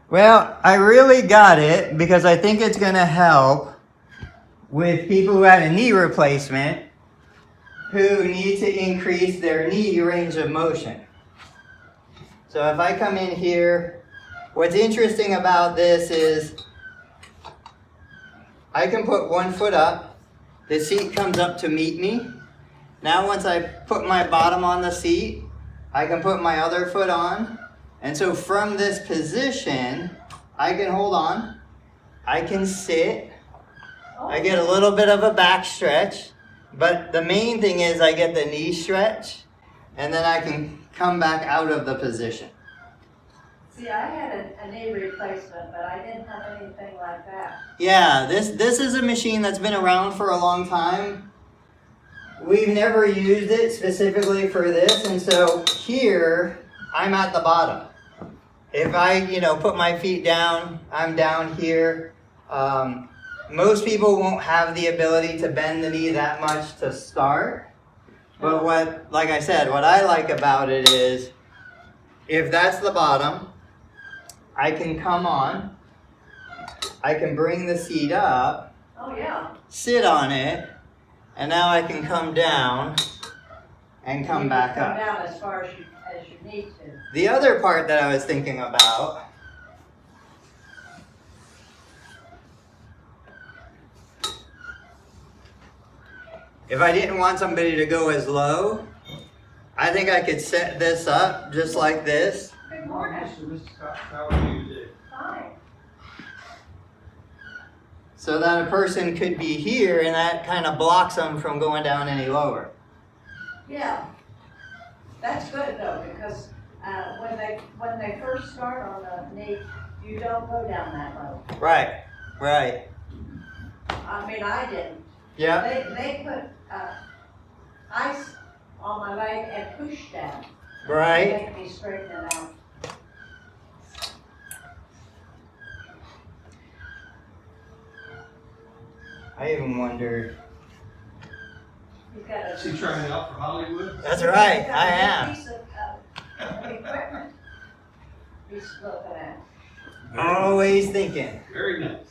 Well, I really got it because I think it's going to help with people who had a knee replacement who need to increase their knee range of motion. So if I come in here, what's interesting about this is I can put one foot up, the seat comes up to meet me. Now once I put my bottom on the seat, I can put my other foot on. And so from this position, I can hold on, I can sit, I get a little bit of a back stretch, but the main thing is I get the knee stretch, and then I can come back out of the position. See, I had a knee replacement, but I didn't have anything like that. Yeah, this is a machine that's been around for a long time. We've never used it specifically for this, and so here, I'm at the bottom. If I, put my feet down, I'm down here. Most people won't have the ability to bend the knee that much to start. But like I said, what I like about it is, if that's the bottom, I can come on, I can bring the seat up, sit on it, and now I can come down and come back up. Come down as far as you need to. The other part that I was thinking about if I didn't want somebody to go as low, I think I could set this up just like this. Good morning. Mr. Scott, how are you today? Fine. So that a person could be here and that kind of blocks them from going down any lower. Yeah. That's good though, because when they first start on the knee, you don't go down that low. Right. I mean, I didn't. Yeah. They put ice on my leg and push down. Right. To make me straighten it out. I even wonder. Is he trying out for Hollywood? That's right, I am. Piece of equipment he's looking at. Always thinking. Very nice.